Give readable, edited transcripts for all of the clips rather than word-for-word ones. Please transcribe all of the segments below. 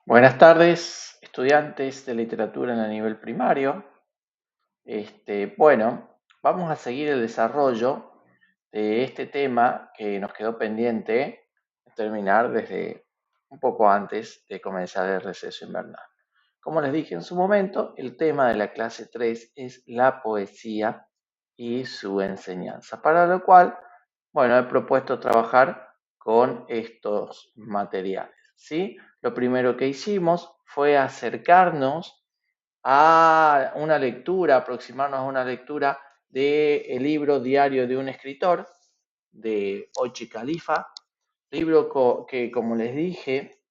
Buenas tardes, estudiantes de literatura en el nivel primario. Bueno, vamos a seguir el desarrollo de este tema que nos quedó pendiente terminar desde un poco antes de comenzar el receso invernal. Como les dije en su momento, el tema de la clase 3 es la poesía y su enseñanza, para lo cual, bueno, he propuesto trabajar con estos materiales, ¿sí? Lo primero que hicimos fue acercarnos a una lectura, aproximarnos a una lectura del libro Diario de un escritor, de Ochi Khalifa, libro que, como les dije,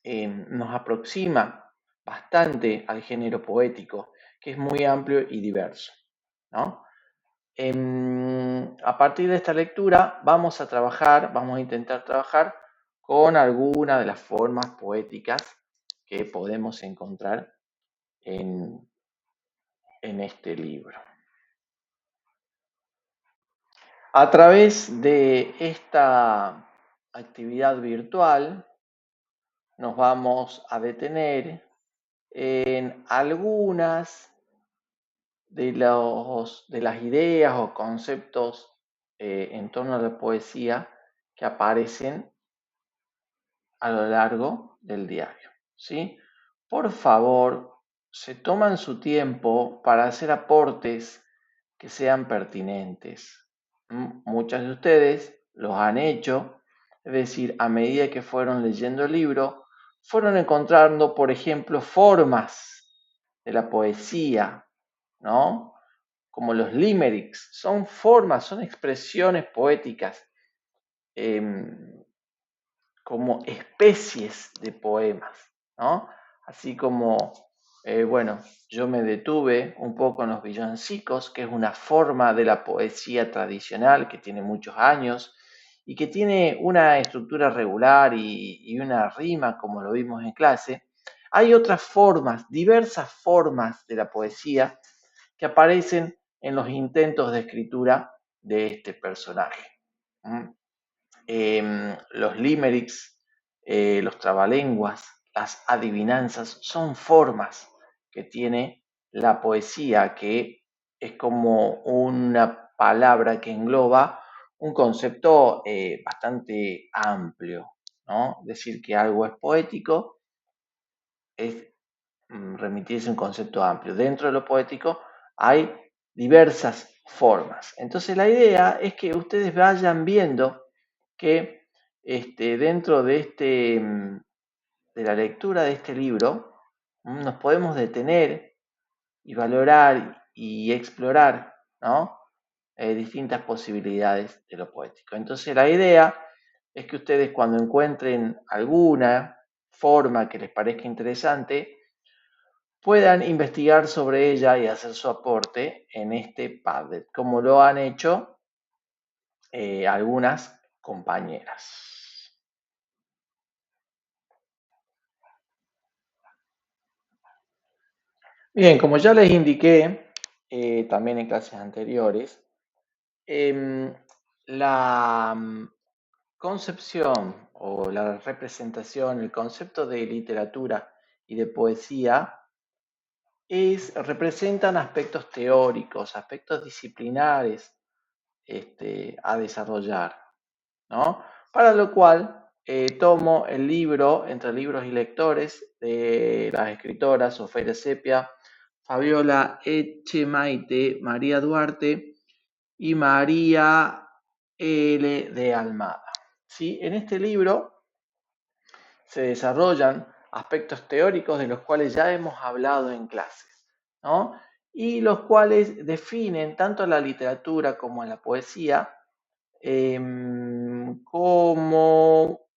nos aproxima bastante al género poético, que es muy amplio y diverso, ¿no? A partir de esta lectura vamos a intentar trabajar con alguna de las formas poéticas que podemos encontrar en, en este libro. A través de esta actividad virtual nos vamos a detener en algunas de las ideas o conceptos en torno a la poesía que aparecen a lo largo del diario, ¿sí? Por favor, se toman su tiempo para hacer aportes que sean pertinentes. Muchas de ustedes los han hecho, es decir, a medida que fueron leyendo el libro, fueron encontrando, por ejemplo, formas de la poesía, ¿no? Como los limericks, son formas, son expresiones poéticas, como especies de poemas, ¿no? Así como, bueno, yo me detuve un poco en los villancicos, que es una forma de la poesía tradicional que tiene muchos años y que tiene una estructura regular y una rima, como lo vimos en clase. Hay otras formas, diversas formas de la poesía que aparecen en los intentos de escritura de este personaje. Los limericks, los trabalenguas, las adivinanzas, son formas que tiene la poesía, que es como una palabra que engloba un concepto bastante amplio, ¿no? Decir que algo es poético es remitirse a un concepto amplio. Dentro de lo poético hay diversas formas. Entonces la idea es que ustedes vayan viendo que dentro de la lectura de este libro nos podemos detener y valorar y explorar, ¿no? Distintas posibilidades de lo poético. Entonces la idea es que ustedes, cuando encuentren alguna forma que les parezca interesante, puedan investigar sobre ella y hacer su aporte en este Padlet, como lo han hecho algunas compañeras. Bien, como ya les indiqué también en clases anteriores, la concepción o la representación, el concepto de literatura y de poesía representan aspectos teóricos, aspectos disciplinares a desarrollar, ¿no? Para lo cual tomo el libro Entre libros y lectores de las escritoras Ofelia Sepia, Fabiola Echemaite, María Duarte y María L. de Almada. ¿Sí? En este libro se desarrollan aspectos teóricos de los cuales ya hemos hablado en clases, ¿no? Y los cuales definen tanto la literatura como la poesía como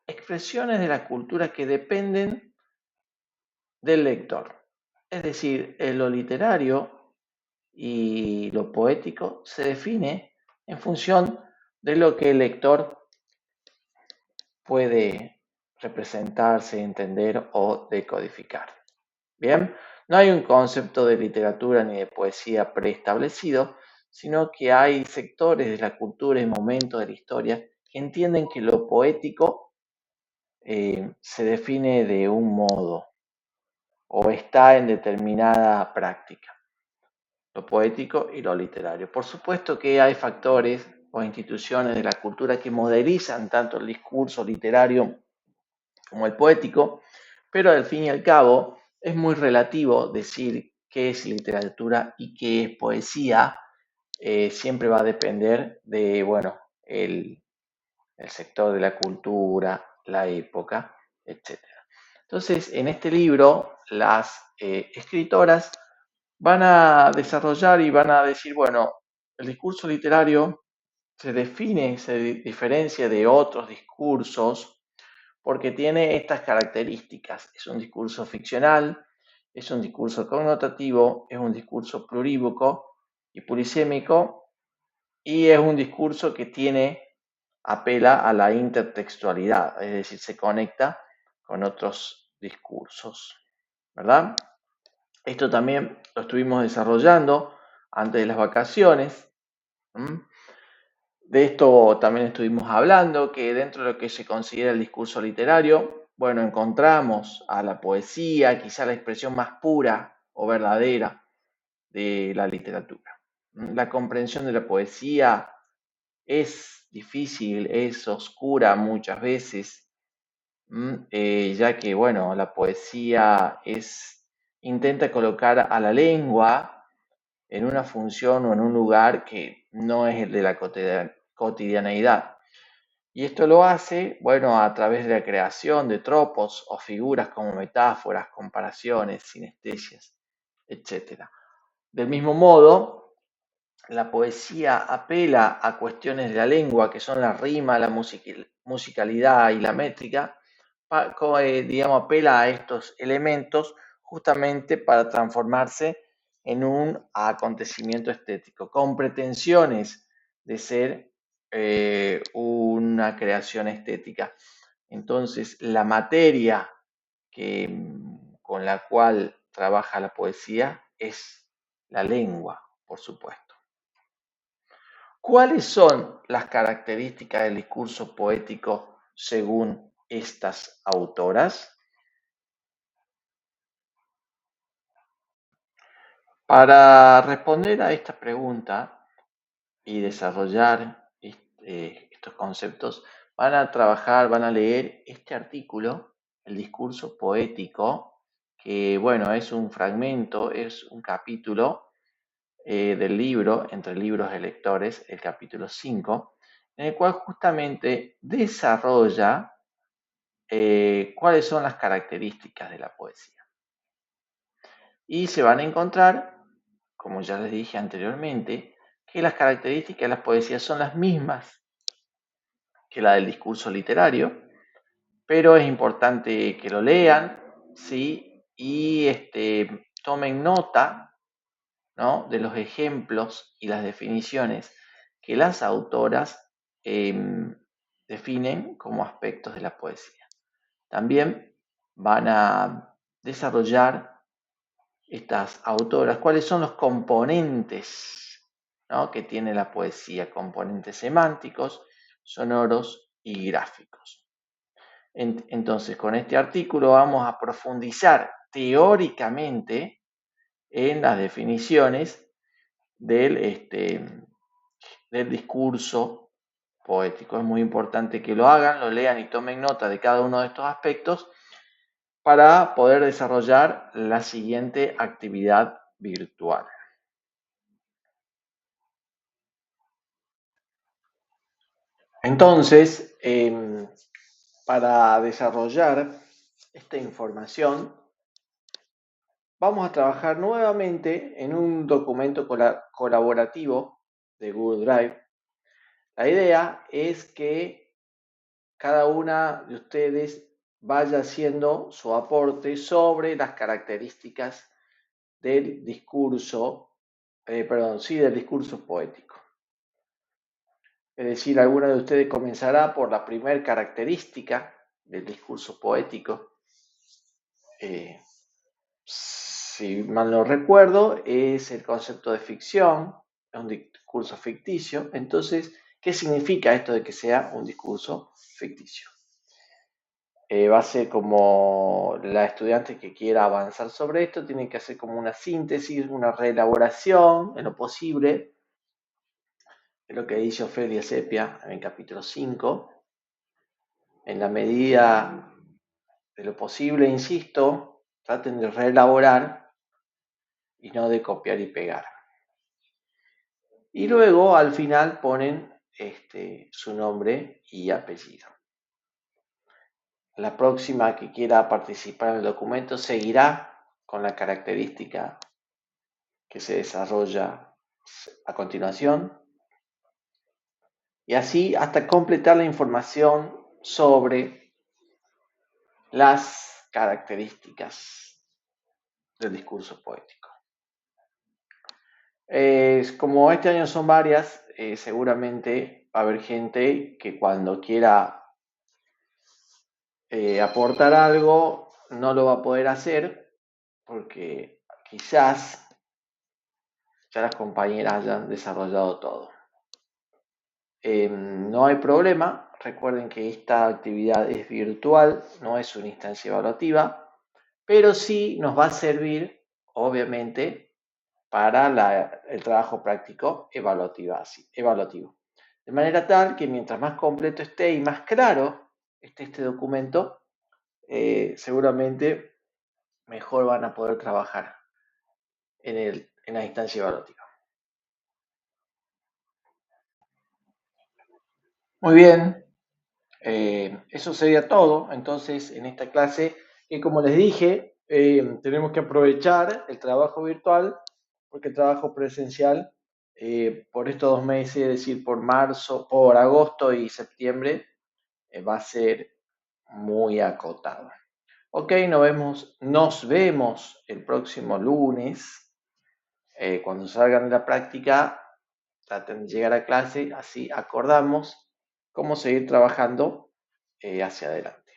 expresiones de la cultura que dependen del lector. Es decir, lo literario y lo poético se define en función de lo que el lector puede representarse, entender o decodificar. Bien, no hay un concepto de literatura ni de poesía preestablecido, sino que hay sectores de la cultura y momentos de la historia que entienden que lo poético se define de un modo o está en determinada práctica, lo poético y lo literario. Por supuesto que hay factores o instituciones de la cultura que modelizan tanto el discurso literario como el poético, pero al fin y al cabo es muy relativo decir qué es literatura y qué es poesía. Siempre va a depender de, bueno, el sector de la cultura, la época, etcétera. Entonces, en este libro, las escritoras van a desarrollar y van a decir, bueno, el discurso literario se define, se diferencia de otros discursos porque tiene estas características. Es un discurso ficcional, es un discurso connotativo, es un discurso plurívoco y polisémico, y es un discurso que apela a la intertextualidad, es decir, se conecta con otros discursos, ¿verdad? Esto también lo estuvimos desarrollando antes de las vacaciones. De esto también estuvimos hablando, que dentro de lo que se considera el discurso literario, bueno, encontramos a la poesía, quizá la expresión más pura o verdadera de la literatura. La comprensión de la poesía es difícil, es oscura muchas veces, ya que, bueno, la poesía intenta colocar a la lengua en una función o en un lugar que no es el de la cotidianeidad. Y esto lo hace, bueno, a través de la creación de tropos o figuras como metáforas, comparaciones, sinestesias, etc. Del mismo modo, la poesía apela a cuestiones de la lengua, que son la rima, la musicalidad y la métrica, digamos, apela a estos elementos justamente para transformarse en un acontecimiento estético, con pretensiones de ser una creación estética. Entonces, la materia con la cual trabaja la poesía es la lengua, por supuesto. ¿Cuáles son las características del discurso poético según estas autoras? Para responder a esta pregunta y desarrollar estos conceptos, van a leer este artículo, El discurso poético, que bueno, es un fragmento, es un capítulo del libro, Entre libros de lectores, el capítulo 5, en el cual justamente desarrolla cuáles son las características de la poesía. Y se van a encontrar, como ya les dije anteriormente, que las características de la poesía son las mismas que la del discurso literario, pero es importante que lo lean, ¿sí? Y tomen nota, ¿no?, de los ejemplos y las definiciones que las autoras definen como aspectos de la poesía. También van a desarrollar estas autoras cuáles son los componentes, ¿no?, que tiene la poesía, componentes semánticos, sonoros y gráficos. Entonces, con este artículo vamos a profundizar teóricamente en las definiciones del discurso poético. Es muy importante que lo hagan, lo lean y tomen nota de cada uno de estos aspectos para poder desarrollar la siguiente actividad virtual. Entonces, para desarrollar esta información, vamos a trabajar nuevamente en un documento colaborativo de Google Drive. La idea es que cada una de ustedes vaya haciendo su aporte sobre las características del discurso, del discurso poético. Es decir, alguna de ustedes comenzará por la primera característica del discurso poético. Si mal no recuerdo, es el concepto de ficción, es un discurso ficticio. Entonces, ¿qué significa esto de que sea un discurso ficticio? Va a ser como la estudiante que quiera avanzar sobre esto, tiene que hacer como una síntesis, una reelaboración en lo posible, de lo que dice Ofelia Sepia en el capítulo 5. En la medida de lo posible, insisto, traten de reelaborar y no de copiar y pegar. Y luego al final ponen su nombre y apellido. La próxima que quiera participar en el documento seguirá con la característica que se desarrolla a continuación y así hasta completar la información sobre las características del discurso poético. Como este año son varias, seguramente va a haber gente que cuando quiera aportar algo no lo va a poder hacer porque quizás ya las compañeras hayan desarrollado todo. No hay problema, recuerden que esta actividad es virtual, no es una instancia evaluativa, pero sí nos va a servir, obviamente, para el trabajo práctico evaluativo. De manera tal que mientras más completo esté y más claro esté este documento, seguramente mejor van a poder trabajar en la instancia evaluativa. Muy bien, eso sería todo entonces en esta clase que como les dije, tenemos que aprovechar el trabajo virtual porque el trabajo presencial por estos 2 meses, es decir, por agosto y septiembre, va a ser muy acotado. Ok, nos vemos el próximo lunes. Cuando salgan de la práctica, traten de llegar a clase, así acordamos cómo seguir trabajando hacia adelante.